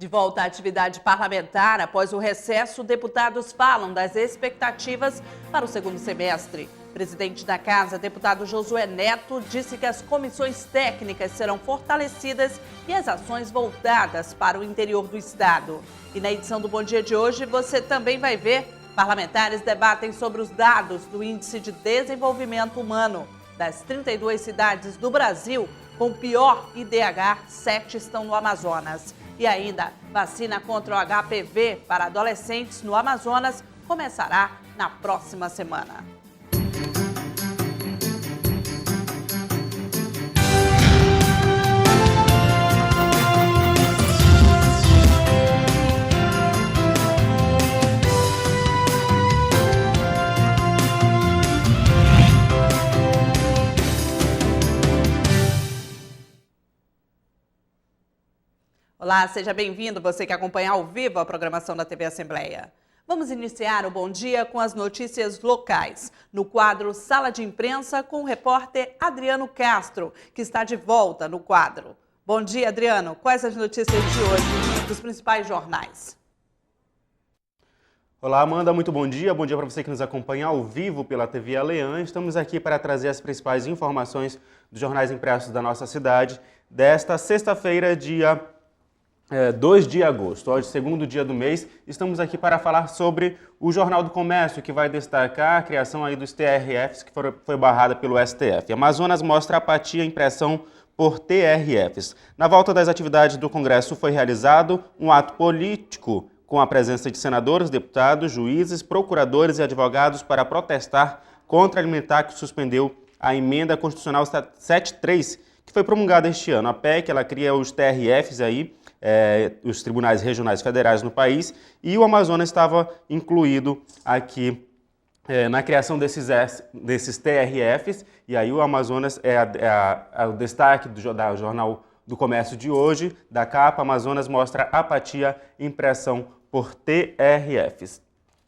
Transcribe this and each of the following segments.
De volta à atividade parlamentar, após o recesso, deputados falam das expectativas para o segundo semestre. Presidente da Casa, deputado Josué Neto, disse que as comissões técnicas serão fortalecidas e as ações voltadas para o interior do estado. E na edição do Bom Dia de hoje, você também vai ver parlamentares debatem sobre os dados do Índice de Desenvolvimento Humano. Das 32 cidades do Brasil, com pior IDH, 7 estão no Amazonas. E ainda, vacina contra o HPV para adolescentes no Amazonas começará na próxima semana. Olá, seja bem-vindo, você que acompanha ao vivo a programação da TV Assembleia. Vamos iniciar o Bom Dia com as notícias locais, no quadro Sala de Imprensa com o repórter Adriano Castro, que está de volta no quadro. Bom dia, Adriano. Quais as notícias de hoje dos principais jornais? Olá, Amanda, muito bom dia. Bom dia para você que nos acompanha ao vivo pela TV Aleã. Estamos aqui para trazer as principais informações dos jornais impressos da nossa cidade desta sexta-feira, dia 2 de agosto, hoje, segundo dia do mês. Estamos aqui para falar sobre o Jornal do Comércio, que vai destacar a criação aí dos TRFs, que foi barrada pelo STF. Amazonas mostra apatia e impressão por TRFs. Na volta das atividades do Congresso foi realizado um ato político com a presença de senadores, deputados, juízes, procuradores e advogados para protestar contra a alimentar que suspendeu a emenda constitucional 73, que foi promulgada este ano. A PEC, ela cria os TRFs aí, os tribunais regionais federais no país, e o Amazonas estava incluído aqui na criação desses TRFs, e aí o Amazonas é o destaque do Jornal do Comércio de hoje, da capa. Amazonas mostra apatia e impressão por TRFs.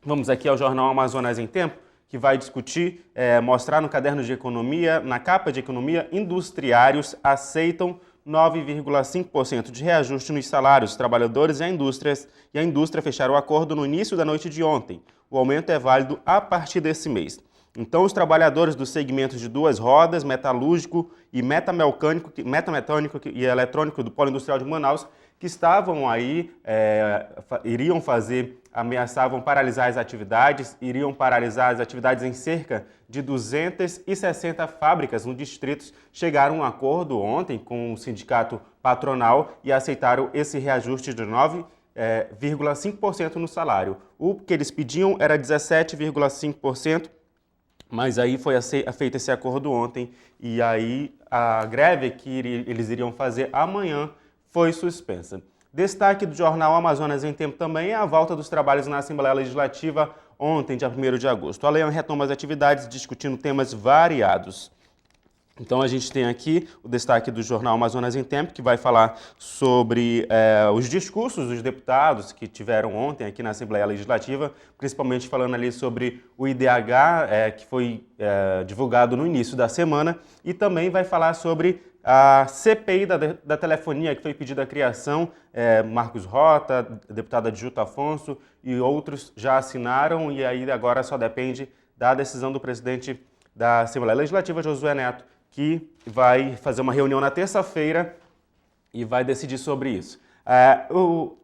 Vamos aqui ao Jornal Amazonas em Tempo, que vai discutir, mostrar no caderno de economia, na capa de economia, industriários aceitam 9,5% de reajuste nos salários. Os trabalhadores e a indústria fecharam o acordo no início da noite de ontem. O aumento é válido a partir desse mês. Então, os trabalhadores dos segmentos de duas rodas, metalúrgico e metamecânico e eletrônico do Polo Industrial de Manaus, que estavam aí, ameaçavam paralisar as atividades, iriam paralisar as atividades em cerca de 260 fábricas no distrito, chegaram a um acordo ontem com o sindicato patronal e aceitaram esse reajuste de 9,5% no salário. O que eles pediam era 17,5%, mas aí foi feito esse acordo ontem, e aí a greve que eles iriam fazer amanhã foi suspensa. Destaque do jornal Amazonas em Tempo também é a volta dos trabalhos na Assembleia Legislativa ontem, dia 1º de agosto. A Aleã retoma as atividades discutindo temas variados. Então a gente tem aqui o destaque do jornal Amazonas em Tempo, que vai falar sobre os discursos dos deputados que tiveram ontem aqui na Assembleia Legislativa, principalmente falando ali sobre o IDH, que foi divulgado no início da semana, e também vai falar sobre a CPI da telefonia, que foi pedida a criação. Marcos Rota, deputada Juta Afonso e outros já assinaram, e aí agora só depende da decisão do presidente da Assembleia Legislativa, Josué Neto, que vai fazer uma reunião na terça-feira e vai decidir sobre isso.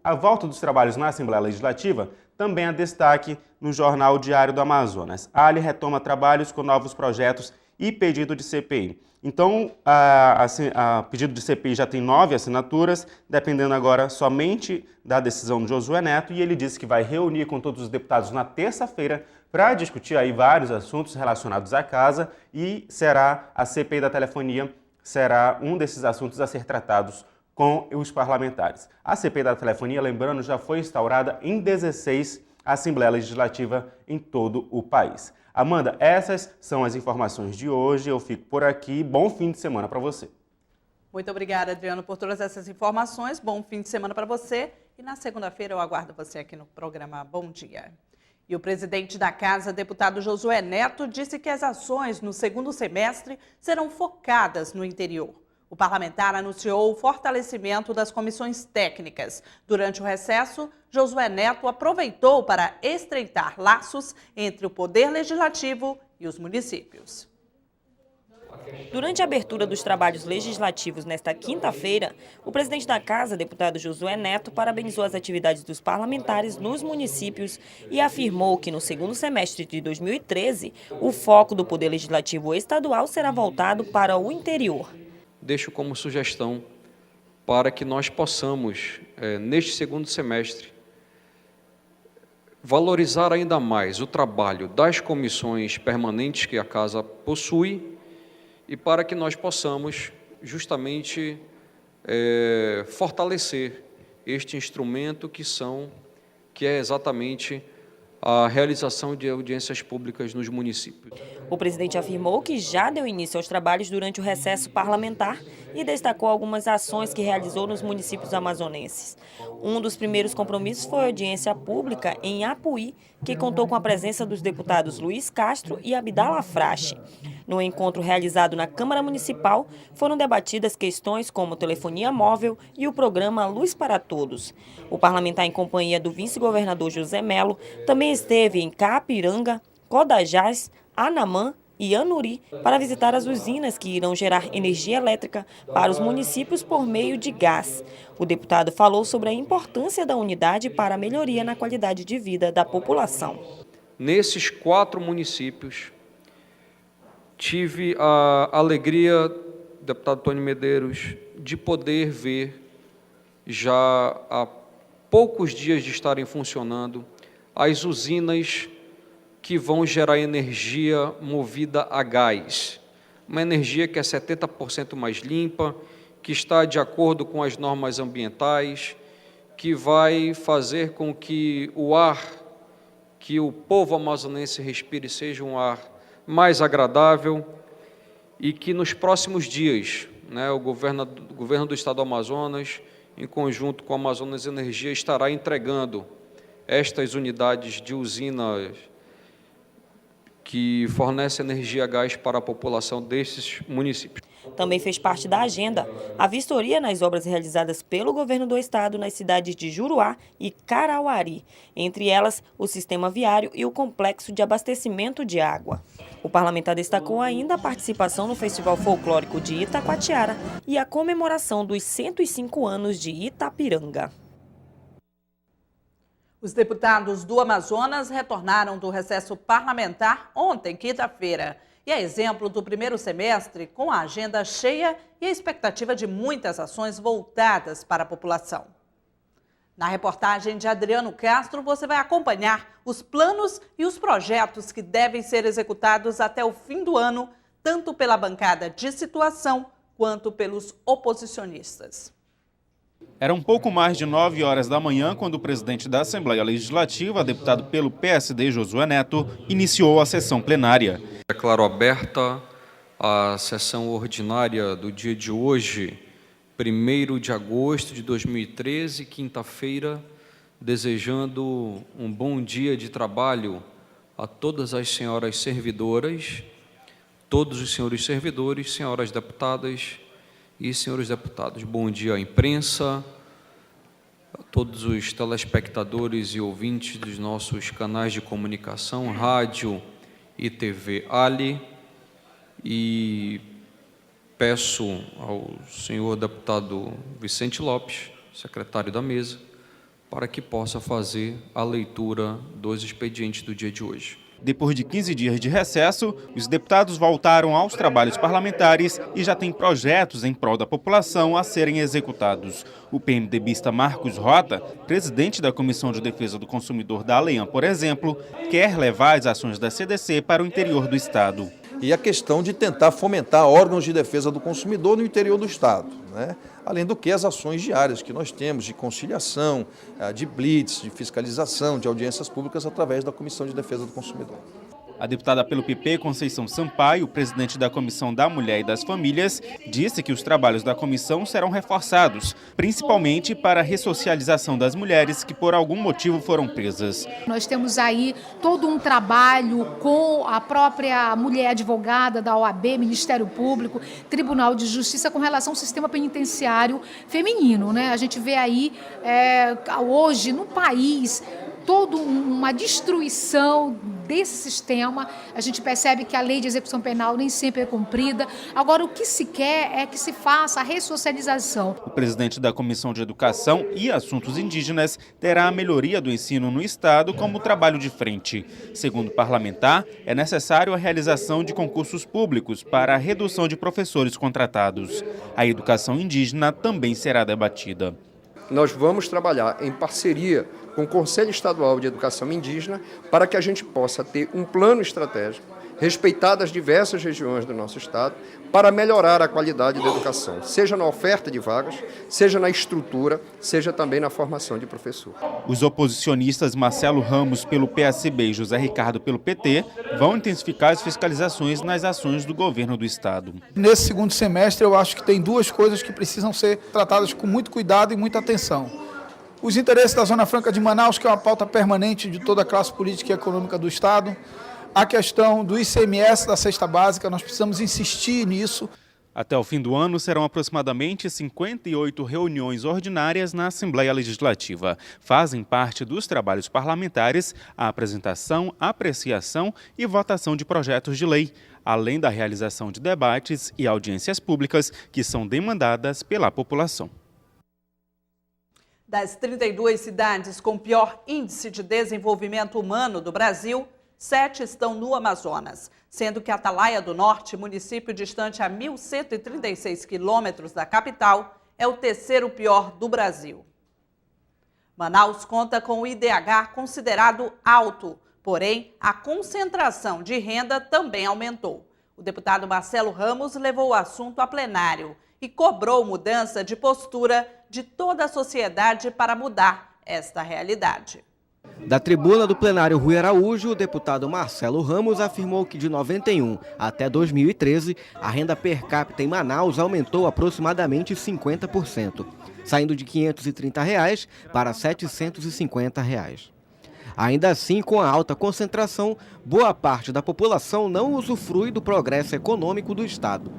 A volta dos trabalhos na Assembleia Legislativa também é destaque no Jornal Diário do Amazonas. A ALI retoma trabalhos com novos projetos e pedido de CPI. Então, a pedido de CPI já tem 9 assinaturas, dependendo agora somente da decisão do Josué Neto, e ele disse que vai reunir com todos os deputados na terça-feira para discutir aí vários assuntos relacionados à casa, e a CPI da telefonia será um desses assuntos a ser tratados com os parlamentares. A CPI da telefonia, lembrando, já foi instaurada em 16 Assembleias Legislativas em todo o país. Amanda, essas são as informações de hoje. Eu fico por aqui. Bom fim de semana para você. Muito obrigada, Adriano, por todas essas informações. Bom fim de semana para você. E na segunda-feira eu aguardo você aqui no programa Bom Dia. E o presidente da Casa, deputado Josué Neto, disse que as ações no segundo semestre serão focadas no interior. O parlamentar anunciou o fortalecimento das comissões técnicas. Durante o recesso, Josué Neto aproveitou para estreitar laços entre o Poder Legislativo e os municípios. Durante a abertura dos trabalhos legislativos nesta quinta-feira, o presidente da Casa, deputado Josué Neto, parabenizou as atividades dos parlamentares nos municípios e afirmou que no segundo semestre de 2013, o foco do Poder Legislativo estadual será voltado para o interior. Deixo como sugestão para que nós possamos, neste segundo semestre, valorizar ainda mais o trabalho das comissões permanentes que a Casa possui e para que nós possamos justamente fortalecer este instrumento que é exatamente a realização de audiências públicas nos municípios. O presidente afirmou que já deu início aos trabalhos durante o recesso parlamentar e destacou algumas ações que realizou nos municípios amazonenses. Um dos primeiros compromissos foi a audiência pública em Apuí, que contou com a presença dos deputados Luiz Castro e Abdala Frache. No encontro realizado na Câmara Municipal, foram debatidas questões como telefonia móvel e o programa Luz para Todos. O parlamentar, em companhia do vice-governador José Melo, também esteve em Caapiranga, Codajás, Anamã e Anuri para visitar as usinas que irão gerar energia elétrica para os municípios por meio de gás. O deputado falou sobre a importância da unidade para a melhoria na qualidade de vida da população. Nesses 4 municípios, tive a alegria, deputado Tony Medeiros, de poder ver, já há poucos dias de estarem funcionando, as usinas que vão gerar energia movida a gás. Uma energia que é 70% mais limpa, que está de acordo com as normas ambientais, que vai fazer com que o ar que o povo amazonense respire seja um ar mais agradável e que nos próximos dias, o governo do Estado do Amazonas, em conjunto com a Amazonas Energia, estará entregando estas unidades de usinas que fornecem energia a gás para a população desses municípios. Também fez parte da agenda a vistoria nas obras realizadas pelo governo do estado nas cidades de Juruá e Carauari, entre elas o sistema viário e o complexo de abastecimento de água. O parlamentar destacou ainda a participação no Festival Folclórico de Itacoatiara e a comemoração dos 105 anos de Itapiranga. Os deputados do Amazonas retornaram do recesso parlamentar ontem, quinta-feira. E é exemplo do primeiro semestre com a agenda cheia e a expectativa de muitas ações voltadas para a população. Na reportagem de Adriano Castro, você vai acompanhar os planos e os projetos que devem ser executados até o fim do ano, tanto pela bancada de situação quanto pelos oposicionistas. Era um pouco mais de 9 horas da manhã quando o presidente da Assembleia Legislativa, deputado pelo PSD Josué Neto, iniciou a sessão plenária. Declaro aberta a sessão ordinária do dia de hoje, 1º de agosto de 2013, quinta-feira, desejando um bom dia de trabalho a todas as senhoras servidoras, todos os senhores servidores, senhoras deputadas e senhores deputados. Bom dia à imprensa, a todos os telespectadores e ouvintes dos nossos canais de comunicação, rádio e TV Ali, e peço ao senhor deputado Vicente Lopes, secretário da mesa, para que possa fazer a leitura dos expedientes do dia de hoje. Depois de 15 dias de recesso, os deputados voltaram aos trabalhos parlamentares e já têm projetos em prol da população a serem executados. O PMDBista Marcos Rota, presidente da Comissão de Defesa do Consumidor da ALEAN, por exemplo, quer levar as ações da CDC para o interior do estado. E a questão de tentar fomentar órgãos de defesa do consumidor no interior do estado, Além do que as ações diárias que nós temos de conciliação, de blitz, de fiscalização, de audiências públicas através da Comissão de Defesa do Consumidor. A deputada pelo PP, Conceição Sampaio, presidente da Comissão da Mulher e das Famílias, disse que os trabalhos da comissão serão reforçados, principalmente para a ressocialização das mulheres que por algum motivo foram presas. Nós temos aí todo um trabalho com a própria mulher advogada da OAB, Ministério Público, Tribunal de Justiça com relação ao sistema penitenciário feminino, né? A gente vê aí hoje no país toda uma destruição desse sistema. A gente percebe que a lei de execução penal nem sempre é cumprida. Agora, o que se quer é que se faça a ressocialização. O presidente da Comissão de Educação e Assuntos Indígenas terá a melhoria do ensino no Estado como trabalho de frente. Segundo o parlamentar, é necessário a realização de concursos públicos para a redução de professores contratados. A educação indígena também será debatida. Nós vamos trabalhar em parceria com o Conselho Estadual de Educação Indígena para que a gente possa ter um plano estratégico, respeitado as diversas regiões do nosso estado, para melhorar a qualidade da educação, seja na oferta de vagas, seja na estrutura, seja também na formação de professor. Os oposicionistas Marcelo Ramos pelo PSB e José Ricardo pelo PT vão intensificar as fiscalizações nas ações do governo do estado. Nesse segundo semestre, eu acho que tem duas coisas que precisam ser tratadas com muito cuidado e muita atenção. Os interesses da Zona Franca de Manaus, que é uma pauta permanente de toda a classe política e econômica do estado. A questão do ICMS da cesta básica, nós precisamos insistir nisso. Até o fim do ano, serão aproximadamente 58 reuniões ordinárias na Assembleia Legislativa. Fazem parte dos trabalhos parlamentares a apresentação, apreciação e votação de projetos de lei, além da realização de debates e audiências públicas que são demandadas pela população. Das 32 cidades com pior índice de desenvolvimento humano do Brasil, 7 estão no Amazonas, sendo que Atalaia do Norte, município distante a 1.136 quilômetros da capital, é o terceiro pior do Brasil. Manaus conta com o IDH considerado alto, porém a concentração de renda também aumentou. O deputado Marcelo Ramos levou o assunto a plenário e cobrou mudança de postura de toda a sociedade para mudar esta realidade. Da tribuna do plenário Rui Araújo, o deputado Marcelo Ramos afirmou que de 91 até 2013, a renda per capita em Manaus aumentou aproximadamente 50%, saindo de R$ 530 para R$ 750. Ainda assim, com a alta concentração, boa parte da população não usufrui do progresso econômico do Estado.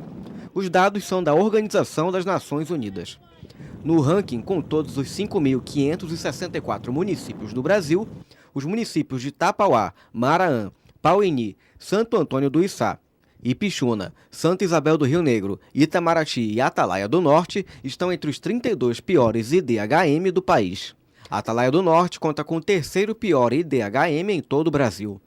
Os dados são da Organização das Nações Unidas. No ranking, com todos os 5.564 municípios do Brasil, os municípios de Tapauá, Maraã, Pauini, Santo Antônio do Içá, Ipixuna, Santa Isabel do Rio Negro, Itamaraty e Atalaia do Norte estão entre os 32 piores IDHM do país. Atalaia do Norte conta com o terceiro pior IDHM em todo o Brasil.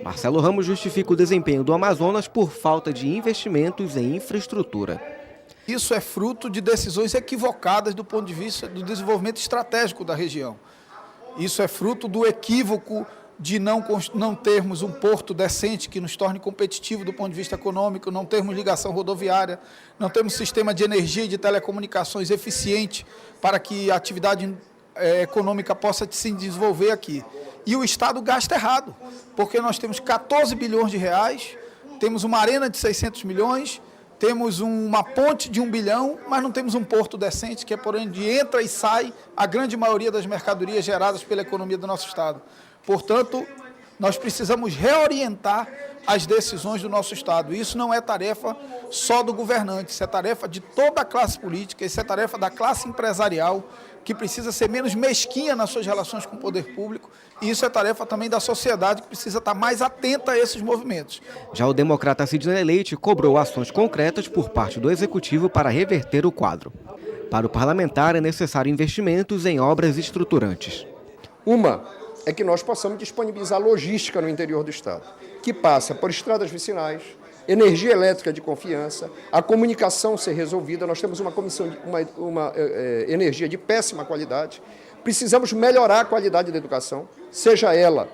Marcelo Ramos justifica o desempenho do Amazonas por falta de investimentos em infraestrutura. Isso é fruto de decisões equivocadas do ponto de vista do desenvolvimento estratégico da região. Isso é fruto do equívoco de não termos um porto decente que nos torne competitivo do ponto de vista econômico, não termos ligação rodoviária, não termos sistema de energia e de telecomunicações eficiente para que a atividade econômica possa se desenvolver aqui. E o Estado gasta errado, porque nós temos 14 bilhões de reais, temos uma arena de 600 milhões, temos uma ponte de 1 bilhão, mas não temos um porto decente, que é por onde entra e sai a grande maioria das mercadorias geradas pela economia do nosso Estado. Portanto, nós precisamos reorientar as decisões do nosso Estado. Isso não é tarefa só do governante, isso é tarefa de toda a classe política, isso é tarefa da classe empresarial, que precisa ser menos mesquinha nas suas relações com o poder público, e isso é tarefa também da sociedade, que precisa estar mais atenta a esses movimentos. Já o democrata Sidney Leite cobrou ações concretas por parte do Executivo para reverter o quadro. Para o parlamentar, é necessário investimentos em obras estruturantes. Uma é que nós possamos disponibilizar logística no interior do Estado, que passa por estradas vicinais, energia elétrica de confiança, a comunicação ser resolvida. Nós temos uma energia de péssima qualidade. Precisamos melhorar a qualidade da educação, seja ela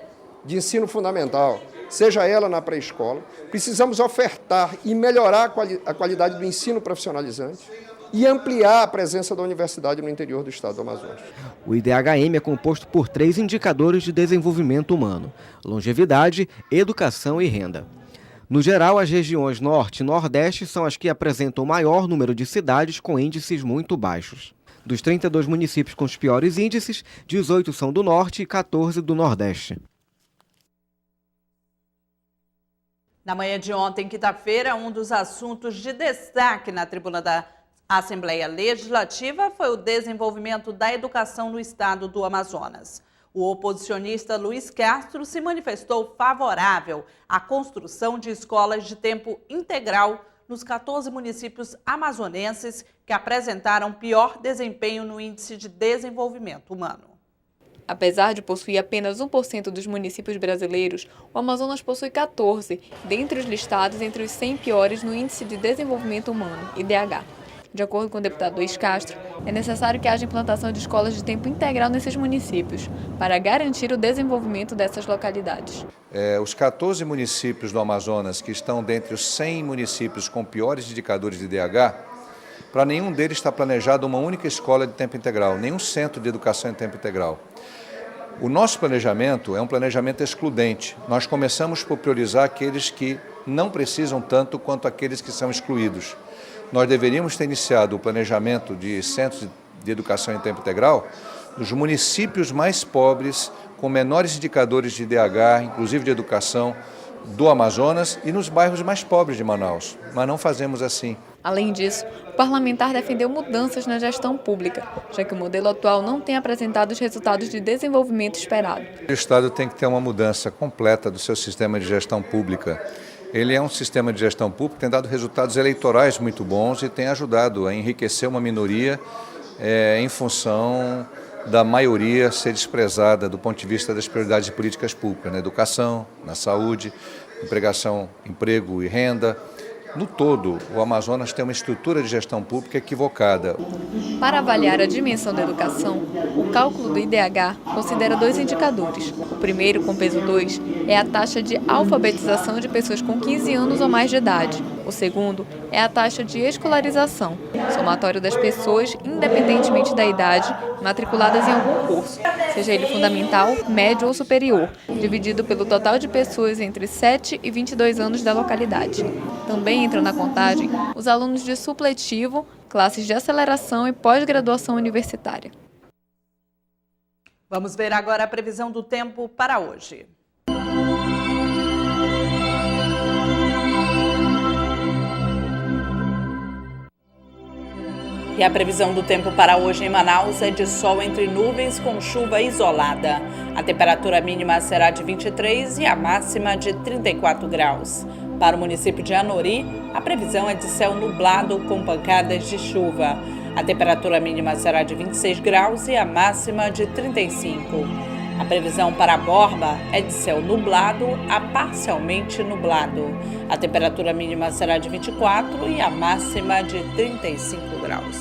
de ensino fundamental, seja ela na pré-escola. Precisamos ofertar e melhorar a qualidade do ensino profissionalizante. e ampliar a presença da universidade no interior do estado do Amazonas. O IDHM é composto por 3 indicadores de desenvolvimento humano: longevidade, educação e renda. No geral, as regiões Norte e Nordeste são as que apresentam o maior número de cidades com índices muito baixos. Dos 32 municípios com os piores índices, 18 são do Norte e 14 do Nordeste. Na manhã de ontem, quinta-feira, um dos assuntos de destaque na tribuna da Assembleia Legislativa foi o desenvolvimento da educação no estado do Amazonas. O oposicionista Luiz Castro se manifestou favorável à construção de escolas de tempo integral nos 14 municípios amazonenses que apresentaram pior desempenho no Índice de Desenvolvimento Humano. Apesar de possuir apenas 1% dos municípios brasileiros, o Amazonas possui 14, dentre os listados entre os 100 piores no Índice de Desenvolvimento Humano, IDH. De acordo com o deputado Luiz Castro, é necessário que haja implantação de escolas de tempo integral nesses municípios, para garantir o desenvolvimento dessas localidades. Os 14 municípios do Amazonas, que estão dentre os 100 municípios com piores indicadores de IDH, para nenhum deles está planejada uma única escola de tempo integral, nenhum centro de educação em tempo integral. O nosso planejamento é um planejamento excludente. Nós começamos por priorizar aqueles que não precisam tanto quanto aqueles que são excluídos. Nós deveríamos ter iniciado o planejamento de centros de educação em tempo integral nos municípios mais pobres, com menores indicadores de IDH, inclusive de educação, do Amazonas e nos bairros mais pobres de Manaus. Mas não fazemos assim. Além disso, o parlamentar defendeu mudanças na gestão pública, já que o modelo atual não tem apresentado os resultados de desenvolvimento esperado. O Estado tem que ter uma mudança completa do seu sistema de gestão pública. Ele é um sistema de gestão pública que tem dado resultados eleitorais muito bons e tem ajudado a enriquecer uma minoria em função da maioria ser desprezada do ponto de vista das prioridades de políticas públicas, na educação, na saúde, emprego e renda. No todo, o Amazonas tem uma estrutura de gestão pública equivocada. Para avaliar a dimensão da educação, o cálculo do IDH considera 2 indicadores. O primeiro, com peso 2, é a taxa de alfabetização de pessoas com 15 anos ou mais de idade. O segundo é a taxa de escolarização, somatório das pessoas, independentemente da idade, matriculadas em algum curso, seja ele fundamental, médio ou superior, dividido pelo total de pessoas entre 7 e 22 anos da localidade. Também entram na contagem os alunos de supletivo, classes de aceleração e pós-graduação universitária. Vamos ver agora a previsão do tempo para hoje. E a previsão do tempo para hoje em Manaus é de sol entre nuvens com chuva isolada. A temperatura mínima será de 23 e a máxima de 34 graus. Para o município de Anori, a previsão é de céu nublado com pancadas de chuva. A temperatura mínima será de 26 graus e a máxima de 35. A previsão para Borba é de céu nublado a parcialmente nublado. A temperatura mínima será de 24 e a máxima de 35 graus.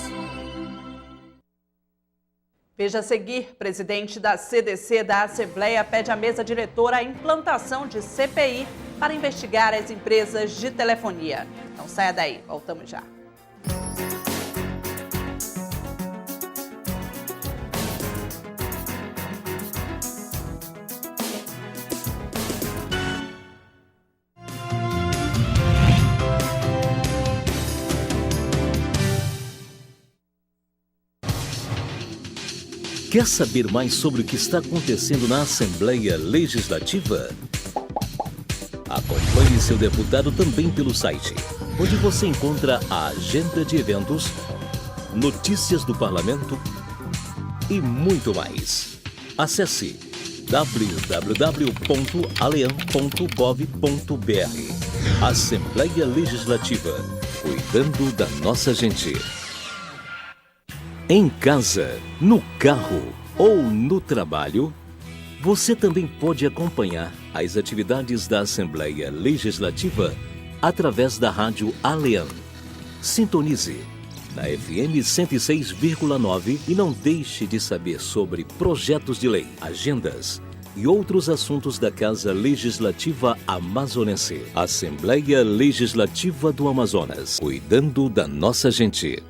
Veja a seguir, presidente da CDC da Assembleia pede à mesa diretora a implantação de CPI para investigar as empresas de telefonia. Não saia daí, voltamos já. Quer saber mais sobre o que está acontecendo na Assembleia Legislativa? Acompanhe seu deputado também pelo site, onde você encontra a agenda de eventos, notícias do parlamento e muito mais. Acesse www.aleam.gov.br. Assembleia Legislativa, cuidando da nossa gente. Em casa, no carro ou no trabalho, você também pode acompanhar as atividades da Assembleia Legislativa através da rádio Aleam. Sintonize na FM 106,9 e não deixe de saber sobre projetos de lei, agendas e outros assuntos da Casa Legislativa Amazonense. Assembleia Legislativa do Amazonas, cuidando da nossa gente.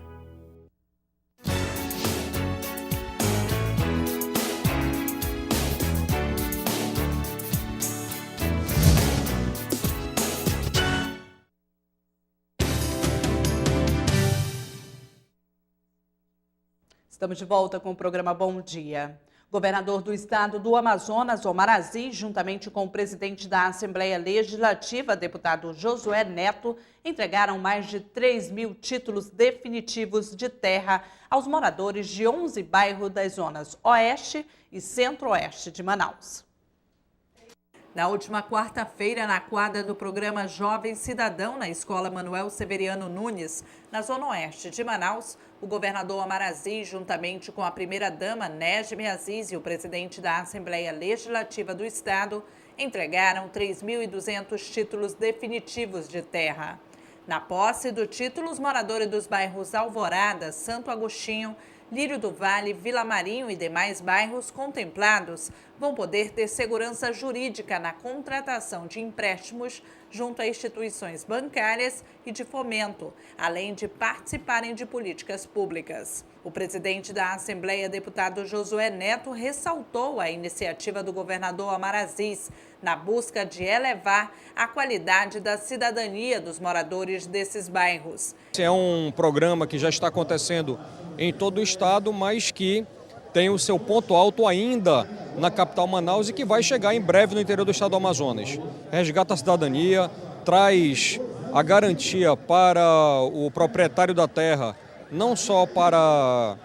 Estamos de volta com o programa Bom Dia. O governador do estado do Amazonas, Omar Aziz, juntamente com o presidente da Assembleia Legislativa, deputado Josué Neto, entregaram mais de 3.000 títulos definitivos de terra aos moradores de 11 bairros das zonas Oeste e Centro-Oeste de Manaus. Na última quarta-feira, na quadra do programa Jovem Cidadão, na Escola Manuel Severiano Nunes, na Zona Oeste de Manaus, o governador Omar Aziz, juntamente com a primeira-dama Nejme Aziz e o presidente da Assembleia Legislativa do Estado, entregaram 3.200 títulos definitivos de terra. Na posse do título, os moradores dos bairros Alvorada, Santo Agostinho, Lírio do Vale, Vila Marinho e demais bairros contemplados vão poder ter segurança jurídica na contratação de empréstimos junto a instituições bancárias e de fomento, além de participarem de políticas públicas. O presidente da Assembleia, deputado Josué Neto, ressaltou a iniciativa do governador Omar Aziz na busca de elevar a qualidade da cidadania dos moradores desses bairros. É um programa que já está acontecendo em todo o estado, mas que tem o seu ponto alto ainda na capital Manaus e que vai chegar em breve no interior do estado do Amazonas. Resgata a cidadania, traz a garantia para o proprietário da terra, não só para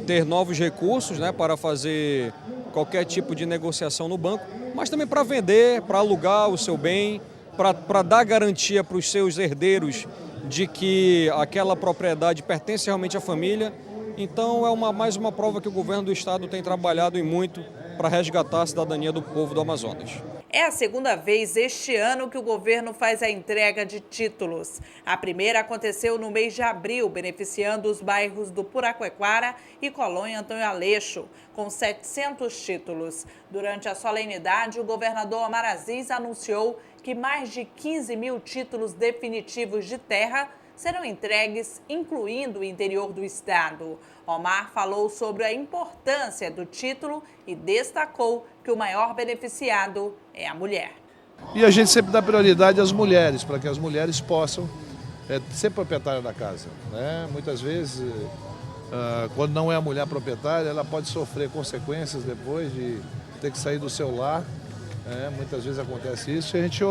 ter novos recursos, para fazer qualquer tipo de negociação no banco, mas também para vender, para alugar o seu bem, para dar garantia para os seus herdeiros de que aquela propriedade pertence realmente à família. Então é mais uma prova que o governo do estado tem trabalhado e muito para resgatar a cidadania do povo do Amazonas. É a segunda vez este ano que o governo faz a entrega de títulos. A primeira aconteceu no mês de abril, beneficiando os bairros do Puraquequara e Colônia Antônio Aleixo, com 700 títulos. Durante a solenidade, o governador Omar Aziz anunciou que mais de 15.000 títulos definitivos de terra serão entregues, incluindo o interior do estado. Omar falou sobre a importância do título e destacou que o maior beneficiado é a mulher. E a gente sempre dá prioridade às mulheres, para que as mulheres possam ser proprietárias da casa. Muitas vezes, quando não é a mulher proprietária, ela pode sofrer consequências depois de ter que sair do seu lar. Muitas vezes acontece isso e a gente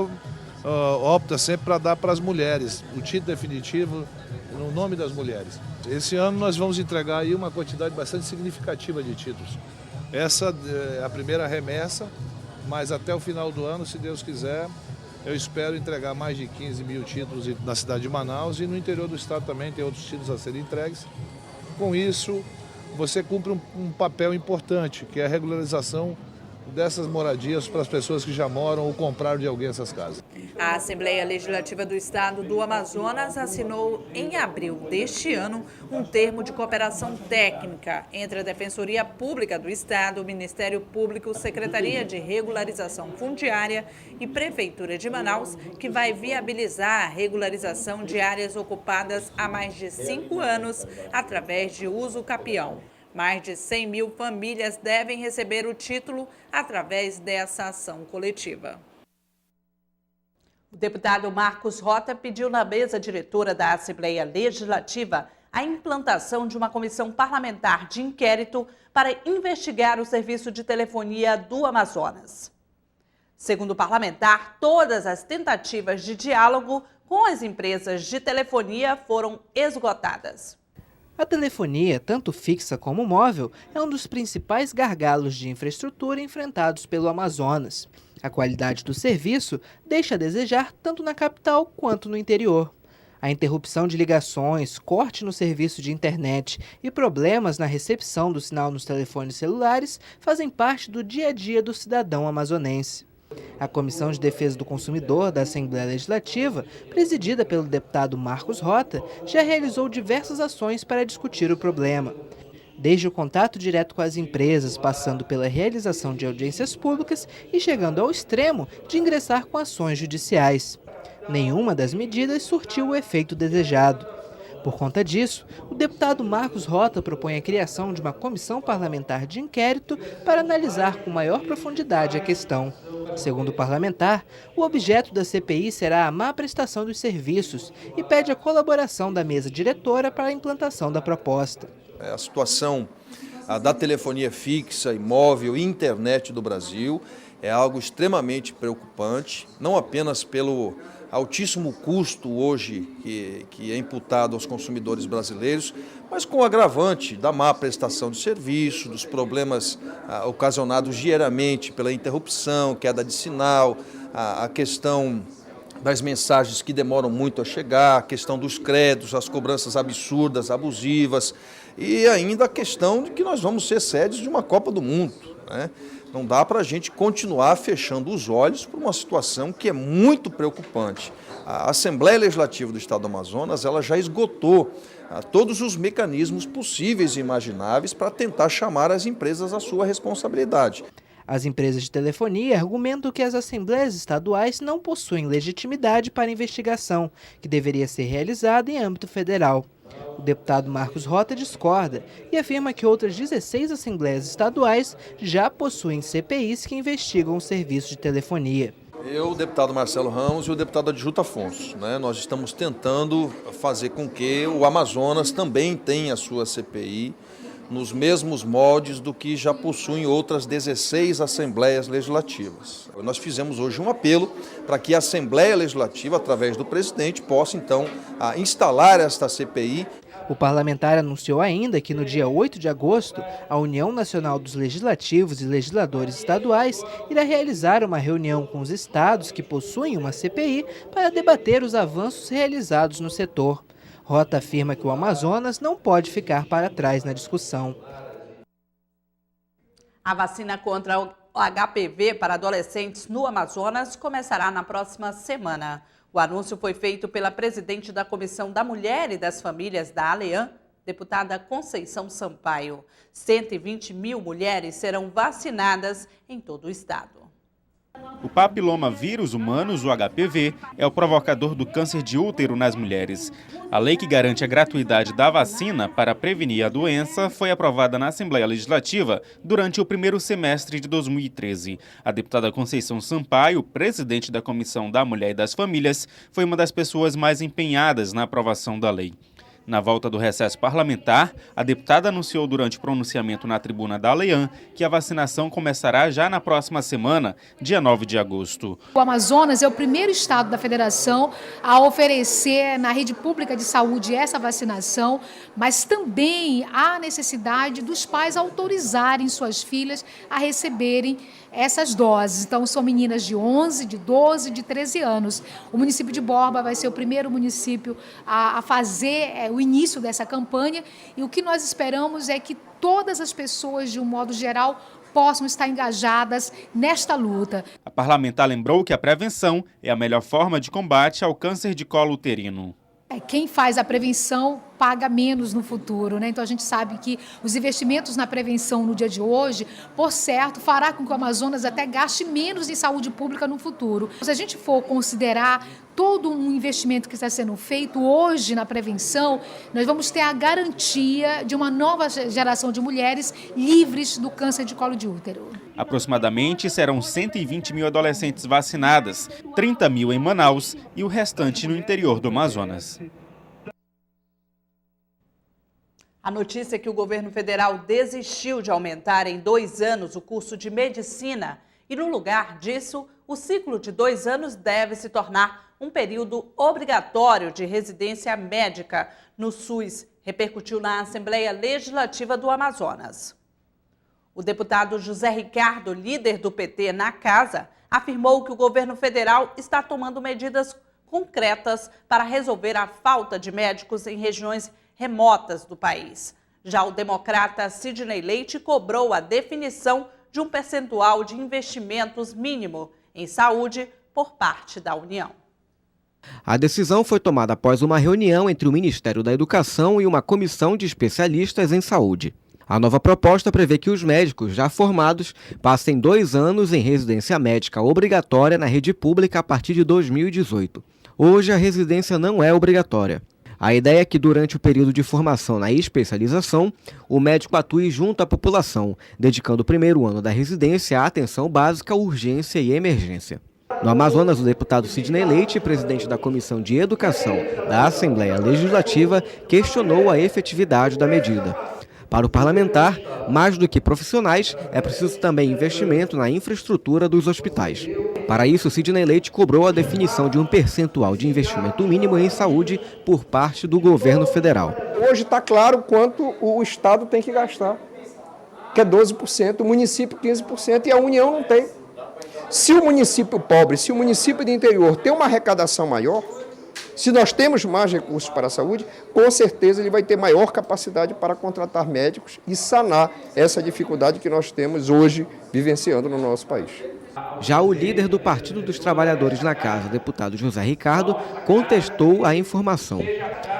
opta sempre para dar para as mulheres o título definitivo no nome das mulheres. Esse ano nós vamos entregar aí uma quantidade bastante significativa de títulos. Essa é a primeira remessa, mas até o final do ano, se Deus quiser, eu espero entregar mais de 15.000 títulos na cidade de Manaus e no interior do estado também tem outros títulos a serem entregues. Com isso, você cumpre um papel importante, que é a regularização dessas moradias para as pessoas que já moram ou compraram de alguém essas casas. A Assembleia Legislativa do Estado do Amazonas assinou em abril deste ano um termo de cooperação técnica entre a Defensoria Pública do Estado, o Ministério Público, Secretaria de Regularização Fundiária e Prefeitura de Manaus, que vai viabilizar a regularização de áreas ocupadas há mais de 5 anos através de uso capião. Mais de 100.000 famílias devem receber o título através dessa ação coletiva. O deputado Marcos Rota pediu na mesa diretora da Assembleia Legislativa a implantação de uma comissão parlamentar de inquérito para investigar o serviço de telefonia do Amazonas. Segundo o parlamentar, todas as tentativas de diálogo com as empresas de telefonia foram esgotadas. A telefonia, tanto fixa como móvel, é um dos principais gargalos de infraestrutura enfrentados pelo Amazonas. A qualidade do serviço deixa a desejar tanto na capital quanto no interior. A interrupção de ligações, corte no serviço de internet e problemas na recepção do sinal nos telefones celulares fazem parte do dia a dia do cidadão amazonense. A Comissão de Defesa do Consumidor da Assembleia Legislativa, presidida pelo deputado Marcos Rota, já realizou diversas ações para discutir o problema. Desde o contato direto com as empresas, passando pela realização de audiências públicas e chegando ao extremo de ingressar com ações judiciais. Nenhuma das medidas surtiu o efeito desejado. Por conta disso, o deputado Marcos Rota propõe a criação de uma comissão parlamentar de inquérito para analisar com maior profundidade a questão. Segundo o parlamentar, o objeto da CPI será a má prestação dos serviços e pede a colaboração da mesa diretora para a implantação da proposta. A situação da telefonia fixa, imóvel e internet do Brasil é algo extremamente preocupante, não apenas pelo altíssimo custo hoje que é imputado aos consumidores brasileiros, mas com o agravante da má prestação de serviço, dos problemas ocasionados diariamente pela interrupção, queda de sinal, a questão das mensagens que demoram muito a chegar, a questão dos créditos, as cobranças absurdas, abusivas e ainda a questão de que nós vamos ser sedes de uma Copa do Mundo, né? Não dá para a gente continuar fechando os olhos por uma situação que é muito preocupante. A Assembleia Legislativa do Estado do Amazonas ela já esgotou todos os mecanismos possíveis e imagináveis para tentar chamar as empresas à sua responsabilidade. As empresas de telefonia argumentam que as assembleias estaduais não possuem legitimidade para a investigação, que deveria ser realizada em âmbito federal. O deputado Marcos Rota discorda e afirma que outras 16 assembleias estaduais já possuem CPIs que investigam o serviço de telefonia. Eu, o deputado Marcelo Ramos e o deputado Adjuto Afonso, nós estamos tentando fazer com que o Amazonas também tenha a sua CPI nos mesmos moldes do que já possuem outras 16 assembleias legislativas. Nós fizemos hoje um apelo para que a Assembleia Legislativa, através do presidente, possa então instalar esta CPI. O parlamentar anunciou ainda que no dia 8 de agosto, a União Nacional dos Legislativos e Legisladores Estaduais irá realizar uma reunião com os estados que possuem uma CPI para debater os avanços realizados no setor. Rota afirma que o Amazonas não pode ficar para trás na discussão. A vacina contra o HPV para adolescentes no Amazonas começará na próxima semana. O anúncio foi feito pela presidente da Comissão da Mulher e das Famílias da ALEAN, deputada Conceição Sampaio. 120 mil mulheres serão vacinadas em todo o estado. O papilomavírus humanos, o HPV, é o provocador do câncer de útero nas mulheres. A lei que garante a gratuidade da vacina para prevenir a doença foi aprovada na Assembleia Legislativa durante o primeiro semestre de 2013. A deputada Conceição Sampaio, presidente da Comissão da Mulher e das Famílias, foi uma das pessoas mais empenhadas na aprovação da lei. Na volta do recesso parlamentar, a deputada anunciou durante o pronunciamento na tribuna da ALEAN que a vacinação começará já na próxima semana, dia 9 de agosto. O Amazonas é o primeiro estado da federação a oferecer na rede pública de saúde essa vacinação, mas também há necessidade dos pais autorizarem suas filhas a receberem essas doses. Então, são meninas de 11, de 12, de 13 anos. O município de Borba vai ser o primeiro município a fazer o início dessa campanha e o que nós esperamos é que todas as pessoas, de um modo geral, possam estar engajadas nesta luta. A parlamentar lembrou que a prevenção é a melhor forma de combate ao câncer de colo uterino. Quem faz a prevenção paga menos no futuro, né? Então a gente sabe que os investimentos na prevenção no dia de hoje, por certo, fará com que o Amazonas até gaste menos em saúde pública no futuro. Se a gente for considerar todo um investimento que está sendo feito hoje na prevenção, nós vamos ter a garantia de uma nova geração de mulheres livres do câncer de colo de útero. Aproximadamente serão 120 mil adolescentes vacinadas, 30 mil em Manaus e o restante no interior do Amazonas. A notícia é que o governo federal desistiu de aumentar em 2 anos o curso de medicina e, no lugar disso, o ciclo de 2 anos deve se tornar um período obrigatório de residência médica no SUS, repercutiu na Assembleia Legislativa do Amazonas. O deputado José Ricardo, líder do PT na casa, afirmou que o governo federal está tomando medidas concretas para resolver a falta de médicos em regiões remotas do país. Já o democrata Sidney Leite cobrou a definição de um percentual de investimentos mínimo em saúde por parte da União. A decisão foi tomada após uma reunião entre o Ministério da Educação e uma comissão de especialistas em saúde. A nova proposta prevê que os médicos já formados passem 2 anos em residência médica obrigatória na rede pública a partir de 2018. Hoje, a residência não é obrigatória. A ideia é que durante o período de formação na especialização, o médico atue junto à população, dedicando o primeiro ano da residência à atenção básica, urgência e emergência. No Amazonas, o deputado Sidney Leite, presidente da Comissão de Educação da Assembleia Legislativa, questionou a efetividade da medida. Para o parlamentar, mais do que profissionais, é preciso também investimento na infraestrutura dos hospitais. Para isso, Sidney Leite cobrou a definição de um percentual de investimento mínimo em saúde por parte do governo federal. Hoje está claro quanto o Estado tem que gastar, que é 12%, o município 15% e a União não tem. Se o município pobre, se o município de interior tem uma arrecadação maior, se nós temos mais recursos para a saúde, com certeza ele vai ter maior capacidade para contratar médicos e sanar essa dificuldade que nós temos hoje vivenciando no nosso país. Já o líder do Partido dos Trabalhadores na Casa, deputado José Ricardo, contestou a informação.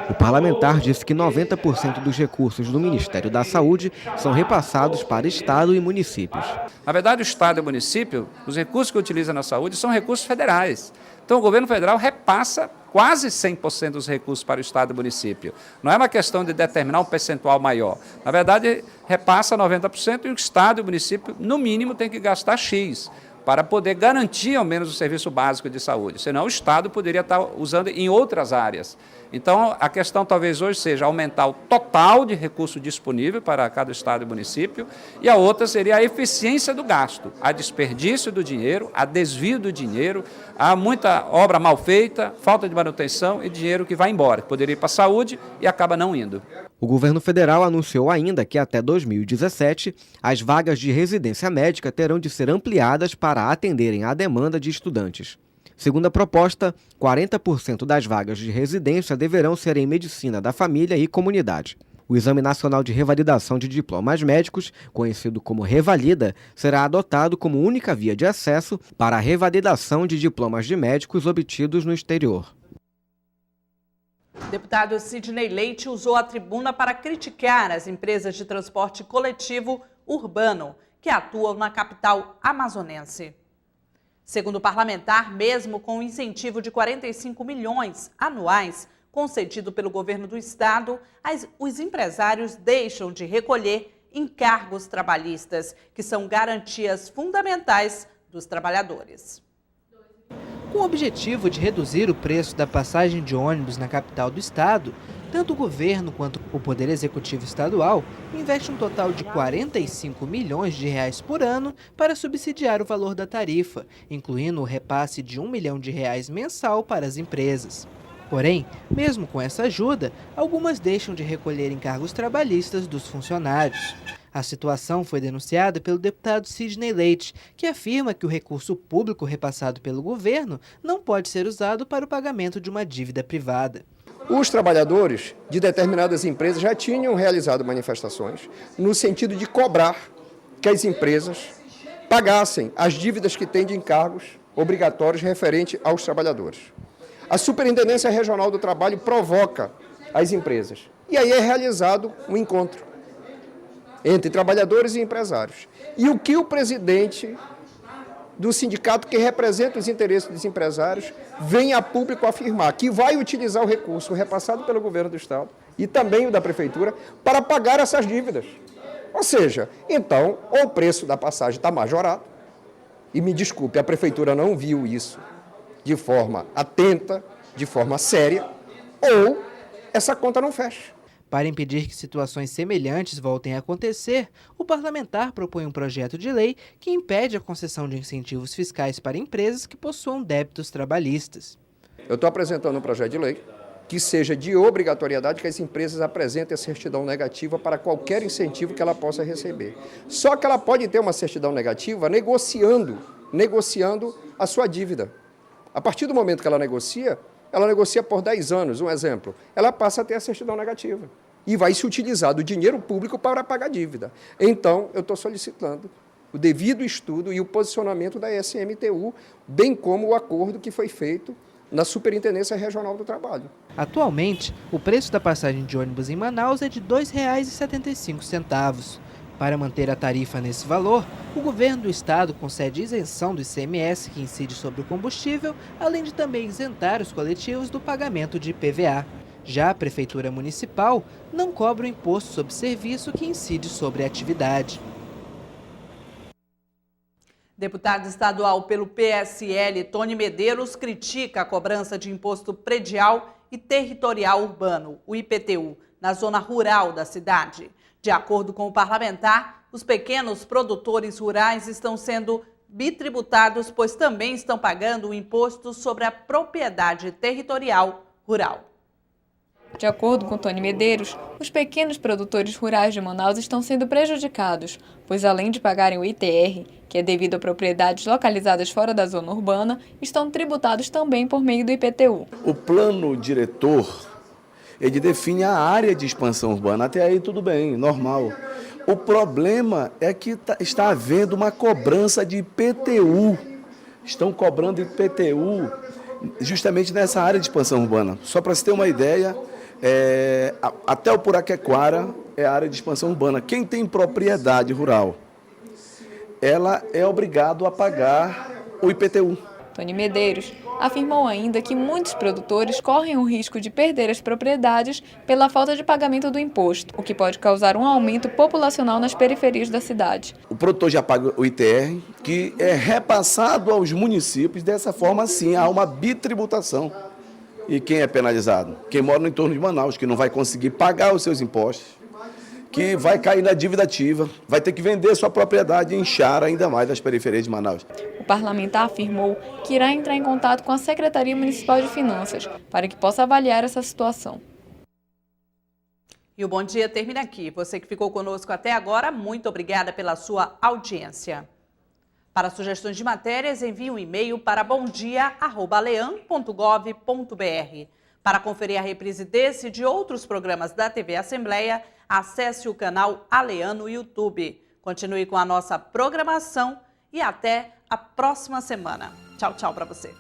O parlamentar disse que 90% dos recursos do Ministério da Saúde são repassados para Estado e municípios. Na verdade, o Estado e o município, os recursos que utiliza na saúde são recursos federais. Então, o governo federal repassa quase 100% dos recursos para o Estado e município. Não é uma questão de determinar um percentual maior. Na verdade, repassa 90% e o Estado e o município, no mínimo, tem que gastar X para poder garantir, ao menos, o serviço básico de saúde. Senão, o Estado poderia estar usando em outras áreas. Então, a questão talvez hoje seja aumentar o total de recurso disponível para cada Estado e município, e a outra seria a eficiência do gasto, a desperdício do dinheiro, a desvio do dinheiro, há muita obra mal feita, falta de manutenção e dinheiro que vai embora, que poderia ir para a saúde e acaba não indo. O governo federal anunciou ainda que até 2017, as vagas de residência médica terão de ser ampliadas para atenderem à demanda de estudantes. Segundo a proposta, 40% das vagas de residência deverão ser em medicina da família e comunidade. O Exame Nacional de Revalidação de Diplomas Médicos, conhecido como Revalida, será adotado como única via de acesso para a revalidação de diplomas de médicos obtidos no exterior. O deputado Sidney Leite usou a tribuna para criticar as empresas de transporte coletivo urbano que atuam na capital amazonense. Segundo o parlamentar, mesmo com o incentivo de 45 milhões anuais concedido pelo governo do estado, os empresários deixam de recolher encargos trabalhistas, que são garantias fundamentais dos trabalhadores. Com o objetivo de reduzir o preço da passagem de ônibus na capital do estado, tanto o governo quanto o Poder Executivo Estadual investe um total de 45 milhões de reais por ano para subsidiar o valor da tarifa, incluindo o repasse de R$1 milhão mensal para as empresas. Porém, mesmo com essa ajuda, algumas deixam de recolher encargos trabalhistas dos funcionários. A situação foi denunciada pelo deputado Sidney Leite, que afirma que o recurso público repassado pelo governo não pode ser usado para o pagamento de uma dívida privada. Os trabalhadores de determinadas empresas já tinham realizado manifestações no sentido de cobrar que as empresas pagassem as dívidas que têm de encargos obrigatórios referente aos trabalhadores. A Superintendência Regional do Trabalho provoca as empresas e aí é realizado um encontro entre trabalhadores e empresários. E o que o presidente do sindicato que representa os interesses dos empresários vem a público afirmar que vai utilizar o recurso repassado pelo governo do estado e também o da prefeitura para pagar essas dívidas. Ou seja, então, ou o preço da passagem está majorado, e me desculpe, a prefeitura não viu isso de forma atenta, de forma séria, ou essa conta não fecha. Para impedir que situações semelhantes voltem a acontecer, o parlamentar propõe um projeto de lei que impede a concessão de incentivos fiscais para empresas que possuam débitos trabalhistas. Eu estou apresentando um projeto de lei que seja de obrigatoriedade que as empresas apresentem a certidão negativa para qualquer incentivo que ela possa receber. Só que ela pode ter uma certidão negativa negociando a sua dívida. A partir do momento que ela negocia por 10 anos, um exemplo, ela passa a ter a certidão negativa e vai se utilizar do dinheiro público para pagar a dívida. Então, eu estou solicitando o devido estudo e o posicionamento da SMTU, bem como o acordo que foi feito na Superintendência Regional do Trabalho. Atualmente, o preço da passagem de ônibus em Manaus é de R$ 2,75. Para manter a tarifa nesse valor, o governo do estado concede isenção do ICMS que incide sobre o combustível, além de também isentar os coletivos do pagamento de IPVA. Já a Prefeitura Municipal não cobra o imposto sobre serviço que incide sobre a atividade. Deputado estadual pelo PSL, Tony Medeiros, critica a cobrança de imposto predial e territorial urbano, o IPTU, na zona rural da cidade. De acordo com o parlamentar, os pequenos produtores rurais estão sendo bitributados, pois também estão pagando o imposto sobre a propriedade territorial rural. De acordo com Tony Medeiros, os pequenos produtores rurais de Manaus estão sendo prejudicados, pois além de pagarem o ITR, que é devido a propriedades localizadas fora da zona urbana, estão tributados também por meio do IPTU. O plano diretor, ele define a área de expansão urbana, até aí tudo bem, normal. O problema é que está havendo uma cobrança de IPTU, estão cobrando IPTU justamente nessa área de expansão urbana. Só para você ter uma ideia, até o Puraquequara é a área de expansão urbana. Quem tem propriedade rural, ela é obrigado a pagar o IPTU. Tony Medeiros afirmou ainda que muitos produtores correm o risco de perder as propriedades pela falta de pagamento do imposto, o que pode causar um aumento populacional nas periferias da cidade. O produtor já paga o ITR, que é repassado aos municípios. Dessa forma, sim, há uma bitributação. E quem é penalizado? Quem mora no entorno de Manaus, que não vai conseguir pagar os seus impostos, que vai cair na dívida ativa, vai ter que vender sua propriedade e inchar ainda mais as periferias de Manaus. O parlamentar afirmou que irá entrar em contato com a Secretaria Municipal de Finanças para que possa avaliar essa situação. E o Bom Dia termina aqui. Você que ficou conosco até agora, muito obrigada pela sua audiência. Para sugestões de matérias, envie um e-mail para bomdia@alean.gov.br. Para conferir a reprise desse e de outros programas da TV Assembleia, acesse o canal Alean no YouTube. Continue com a nossa programação e até a próxima semana. Tchau, tchau para você.